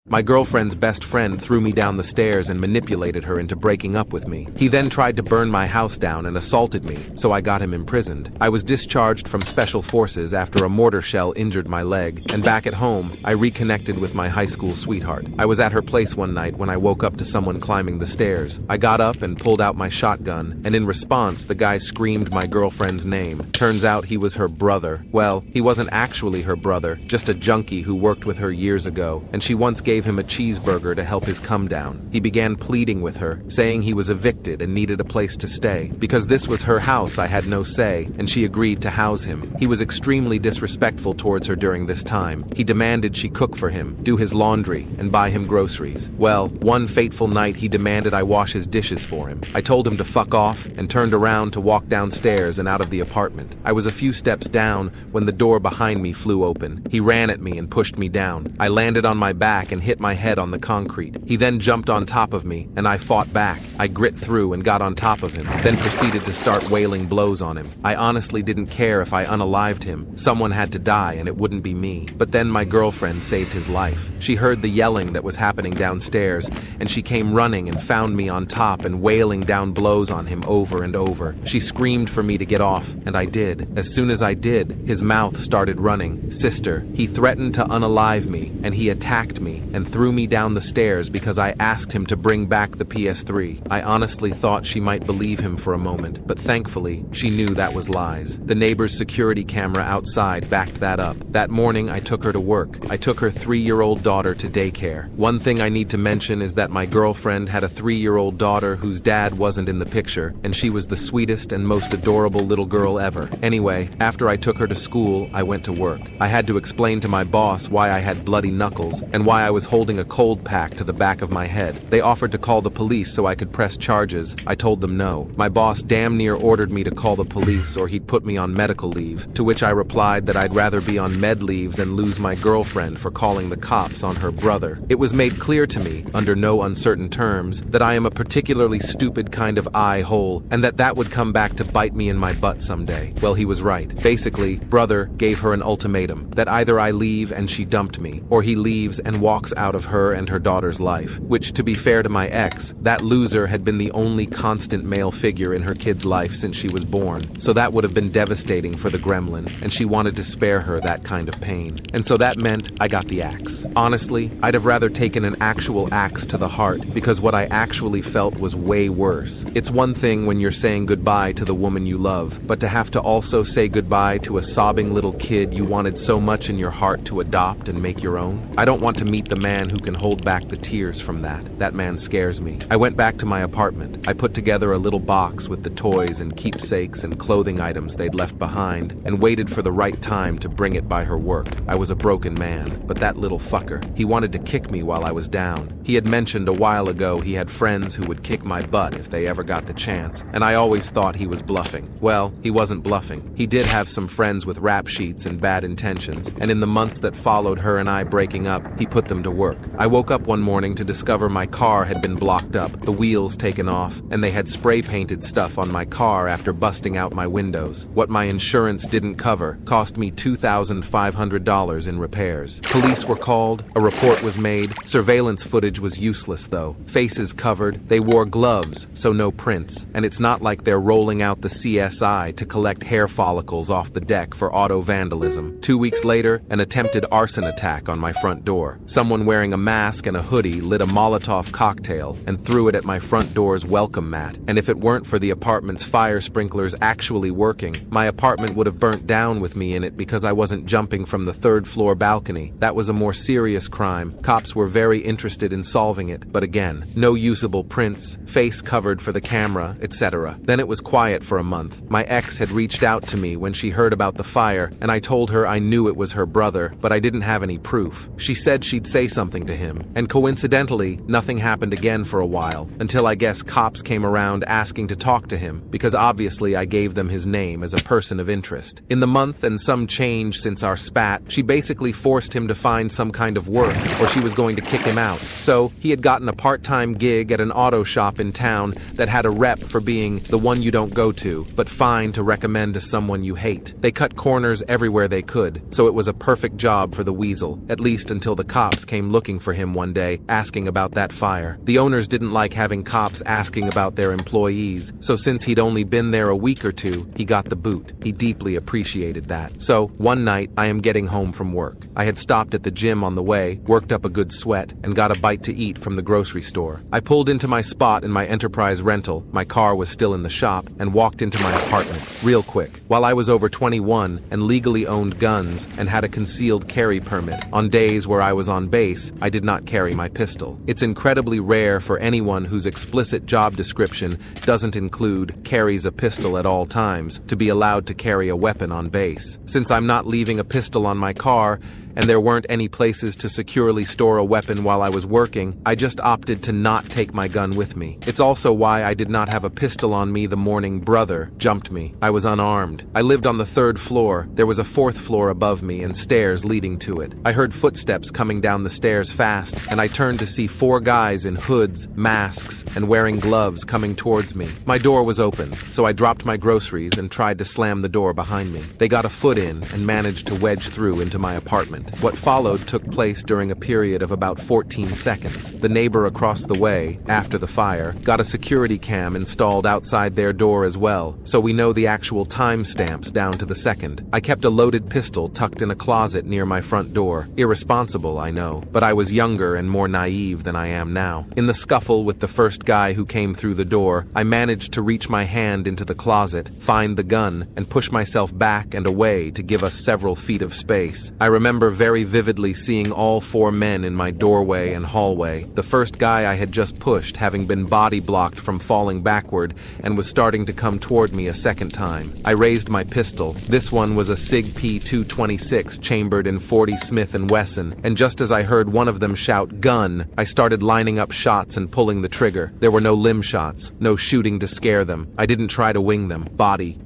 My girlfriend's best friend threw me down the stairs and manipulated her into breaking up with me. He then tried to burn my house down and assaulted me, so I got him imprisoned. I was discharged from special forces after a mortar shell injured my leg, and back at home, I reconnected with my high school sweetheart. I was at her place one night when I woke up to someone climbing the stairs. I got up and pulled out my shotgun, and in response, the guy screamed my girlfriend's name. Turns out he was her brother. Well, he wasn't actually her brother, just a junkie who worked with her years ago, and she once gave him a cheeseburger to help his come down. He began pleading with her, saying he was evicted and needed a place to stay. Because this was her house, I had no say, and she agreed to house him. He was extremely disrespectful towards her during this time. He demanded she cook for him, do his laundry, and buy him groceries. Well, one fateful night he demanded I wash his dishes for him. I told him to fuck off and turned around to walk downstairs and out of the apartment. I was a few steps down when the door behind me flew open. He ran at me and pushed me down. I landed on my back and hit my head on the concrete. He then jumped on top of me, and I fought back. I grit through and got on top of him, then proceeded to start wailing blows on him. I honestly didn't care if I unalived him. Someone had to die, and it wouldn't be me. But then my girlfriend saved his life. She heard the yelling that was happening downstairs, and she came running and found me on top and wailing down blows on him over and over. She screamed for me to get off, and I did. As soon as I did, his mouth started running. Sister, he threatened to unalive me, and he attacked me and threw me down the stairs because I asked him to bring back the PS3. I honestly thought she might believe him for a moment, but thankfully, she knew that was lies. The neighbor's security camera outside backed that up. That morning, I took her to work. I took her 3-year-old daughter to daycare. One thing I need to mention is that my girlfriend had a 3-year-old daughter whose dad wasn't in the picture, and she was the sweetest and most adorable little girl ever. Anyway, after I took her to school, I went to work. I had to explain to my boss why I had bloody knuckles and why I was holding a cold pack to the back of my head. They offered to call the police so I could press charges. I told them no. My boss damn near ordered me to call the police or he'd put me on medical leave, to which I replied that I'd rather be on med leave than lose my girlfriend for calling the cops on her brother. It was made clear to me, under no uncertain terms, that I am a particularly stupid kind of eye-hole and that would come back to bite me in my butt someday. Well, he was right. Basically, brother gave her an ultimatum that either I leave and she dumped me, or he leaves and walks out of her and her daughter's life, which, to be fair to my ex, that loser had been the only constant male figure in her kid's life since she was born, so that would have been devastating for the gremlin, and she wanted to spare her that kind of pain. And so that meant I got the axe. Honestly, I'd have rather taken an actual axe to the heart, because what I actually felt was way worse. It's one thing when you're saying goodbye to the woman you love, but to have to also say goodbye to a sobbing little kid you wanted so much in your heart to adopt and make your own. I don't want to meet the man who can hold back the tears from that. That man scares me. I went back to my apartment. I put together a little box with the toys and keepsakes and clothing items they'd left behind and waited for the right time to bring it by her work. I was a broken man, but that little fucker, he wanted to kick me while I was down. He had mentioned a while ago he had friends who would kick my butt if they ever got the chance, and I always thought he was bluffing. Well, he wasn't bluffing. He did have some friends with rap sheets and bad intentions, and in the months that followed her and I breaking up, he put them to work. I woke up one morning to discover my car had been blocked up, the wheels taken off, and they had spray painted stuff on my car after busting out my windows. What my insurance didn't cover cost me $2,500 in repairs. Police were called, a report was made. Surveillance footage was useless though. Faces covered, they wore gloves, so no prints, and it's not like they're rolling out the CSI to collect hair follicles off the deck for auto vandalism. 2 weeks later, an attempted arson attack on my front door. Someone wearing a mask and a hoodie lit a Molotov cocktail and threw it at my front door's welcome mat, and if it weren't for the apartment's fire sprinklers actually working, my apartment would have burnt down with me in it because I wasn't jumping from the 3rd floor balcony. That was a more serious crime. Cops were very interested in solving it, but again, no usable prints, face covered for the camera, etc. Then it was quiet for a month. My ex had reached out to me when she heard about the fire, and I told her I knew it was her brother, but I didn't have any proof. She said she'd say something to him, and coincidentally, nothing happened again for a while, until I guess cops came around asking to talk to him, because obviously I gave them his name as a person of interest. In the month and some change since our spat, she basically forced him to find some kind of work, or she was going to kick him out. So, he had gotten a part-time gig at an auto shop in town that had a rep for being the one you don't go to, but fine to recommend to someone you hate. They cut corners everywhere they could, so it was a perfect job for the weasel, at least until the cops came came looking for him one day, asking about that fire. The owners didn't like having cops asking about their employees, so since he'd only been there a week or two, he got the boot. He deeply appreciated that. So, one night, I am getting home from work. I had stopped at the gym on the way, worked up a good sweat, and got a bite to eat from the grocery store. I pulled into my spot in my Enterprise rental, my car was still in the shop, and walked into my apartment, real quick. While I was over 21 and legally owned guns and had a concealed carry permit, on days where I was on base, I did not carry my pistol. It's incredibly rare for anyone whose explicit job description doesn't include carries a pistol at all times to be allowed to carry a weapon on base. Since I'm not leaving a pistol on my car, and there weren't any places to securely store a weapon while I was working, I just opted to not take my gun with me. It's also why I did not have a pistol on me the morning brother jumped me. I was unarmed. I lived on the 3rd floor. There was a 4th floor above me and stairs leading to it. I heard footsteps coming down the stairs fast, and I turned to see 4 guys in hoods, masks, and wearing gloves coming towards me. My door was open, so I dropped my groceries and tried to slam the door behind me. They got a foot in and managed to wedge through into my apartment. What followed took place during a period of about 14 seconds. The neighbor across the way, after the fire, got a security cam installed outside their door as well, so we know the actual timestamps down to the second. I kept a loaded pistol tucked in a closet near my front door. Irresponsible, I know, but I was younger and more naive than I am now. In the scuffle with the first guy who came through the door, I managed to reach my hand into the closet, find the gun, and push myself back and away to give us several feet of space. I remember very vividly seeing all 4 men in my doorway and hallway. The first guy I had just pushed having been body blocked from falling backward and was starting to come toward me a second time. I raised my pistol. This one was a SIG P226 chambered in .40 Smith & Wesson, and just as I heard one of them shout, "Gun!" I started lining up shots and pulling the trigger. There were no limb shots, no shooting to scare them. I didn't try to wing them. Body,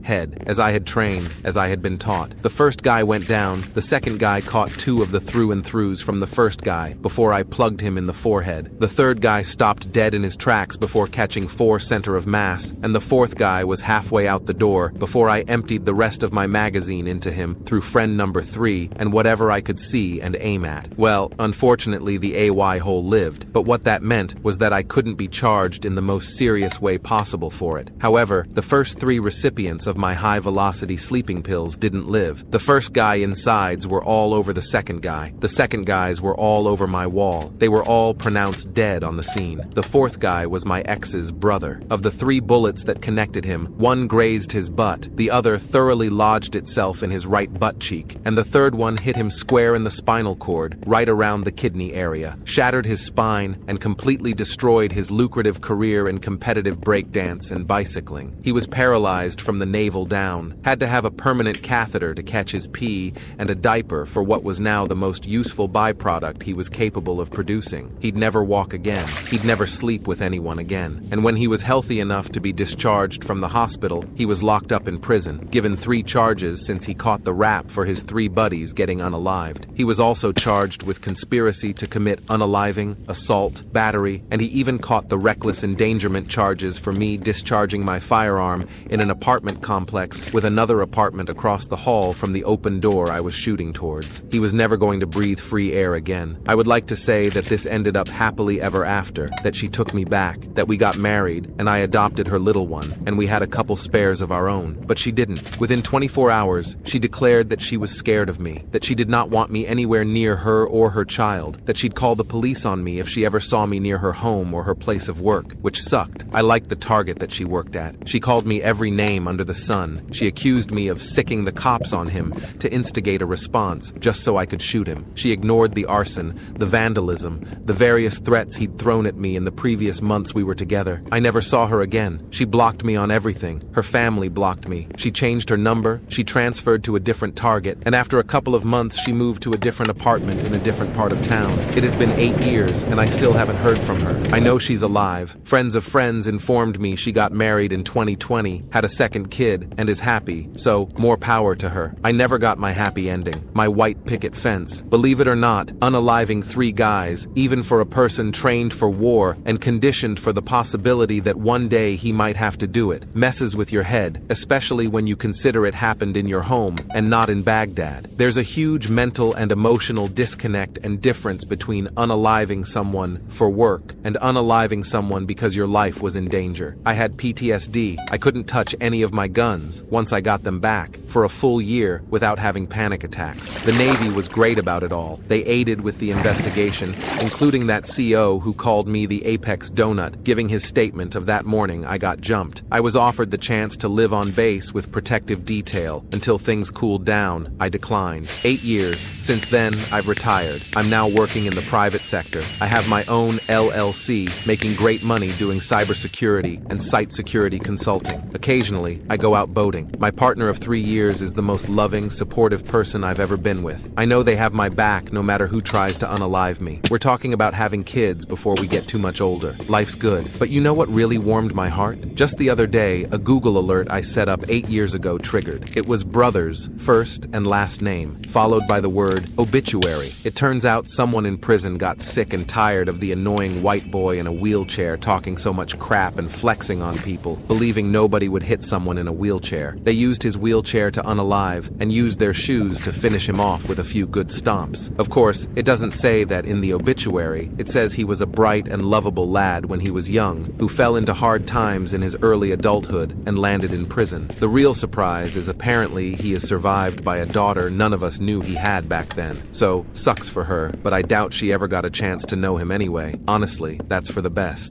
head, as I had trained, as I had been taught. The first guy went down. The second guy caught 2 of the through-and-throughs from the first guy before I plugged him in the forehead. The third guy stopped dead in his tracks before catching 4 center of mass, and the 4th guy was halfway out the door before I emptied the rest of my magazine into him through friend number 3 and whatever I could see and aim at. Well, unfortunately the AY hole lived, but what that meant was that I couldn't be charged in the most serious way possible for it. However, the first 3 recipients of my high-velocity sleeping pills didn't live. The first guy insides were all over the second guy. The second guys were all over my wall. They were all pronounced dead on the scene. The 4th guy was my ex's brother. Of the 3 bullets that connected him, 1 grazed his butt, the other thoroughly lodged itself in his right butt cheek, and the 3rd one hit him square in the spinal cord, right around the kidney area, shattered his spine, and completely destroyed his lucrative career in competitive breakdance and bicycling. He was paralyzed from the navel down, had to have a permanent catheter to catch his pee, and a diaper for what was now the most useful byproduct he was capable of producing. He'd never walk again. He'd never sleep with anyone again. And when he was healthy enough to be discharged from the hospital, he was locked up in prison, given 3 charges since he caught the rap for his 3 buddies getting unalived. He was also charged with conspiracy to commit unaliving, assault, battery, and he even caught the reckless endangerment charges for me discharging my firearm in an apartment complex with another apartment across the hall from the open door I was shooting towards. He was never going to breathe free air again. I would like to say that this ended up happily ever after, that she took me back, that we got married, and I adopted her little one, and we had a couple spares of our own. But she didn't. Within 24 hours, she declared that she was scared of me, that she did not want me anywhere near her or her child, that she'd call the police on me if she ever saw me near her home or her place of work, which sucked. I liked the target that she worked at. She called me every name under the sun. She accused me of sicking the cops on him to instigate a response, just so I could shoot him. She ignored the arson, the vandalism, the various threats he'd thrown at me in the previous months we were together. I never saw her again. She blocked me on everything. Her family blocked me. She changed her number, she transferred to a different target, and after a couple of months she moved to a different apartment in a different part of town. It has been 8 years, and I still haven't heard from her. I know she's alive. Friends of friends informed me she got married in 2020, had a second kid, and is happy, so more power to her. I never got my happy ending. My white picket fence. Believe it or not, unaliving 3 guys, even for a person trained for war and conditioned for the possibility that one day he might have to do it, messes with your head, especially when you consider it happened in your home and not in Baghdad. There's a huge mental and emotional disconnect and difference between unaliving someone for work and unaliving someone because your life was in danger. I had PTSD. I couldn't touch any of my guns once I got them back for a full year without having panic attacks. The Navy was great about it all. They aided with the investigation, including that CO who called me the Apex Donut, giving his statement of that morning I got jumped. I was offered the chance to live on base with protective detail until things cooled down. I declined. 8 years. Since then, I've retired. I'm now working in the private sector. I have my own LLC, making great money doing cybersecurity and site security consulting. Occasionally, I go out boating. My partner of 3 years is the most loving, supportive person I've ever been with. I know they have my back no matter who tries to unalive me. We're talking about having kids before we get too much older. Life's good. But you know what really warmed my heart? Just the other day, a Google alert I set up 8 years ago triggered. It was brothers, first and last name, followed by the word obituary. It turns out someone in prison got sick and tired of the annoying white boy in a wheelchair talking so much crap and flexing on people, believing nobody would hit someone in a wheelchair. They used his wheelchair to unalive and used their shoes to finish him off with a few good stomps. Of course, it doesn't say that in the obituary. It says he was a bright and lovable lad when he was young, who fell into hard times in his early adulthood and landed in prison. The real surprise is apparently he is survived by a daughter none of us knew he had back then. So, sucks for her, but I doubt she ever got a chance to know him anyway. Honestly, that's for the best.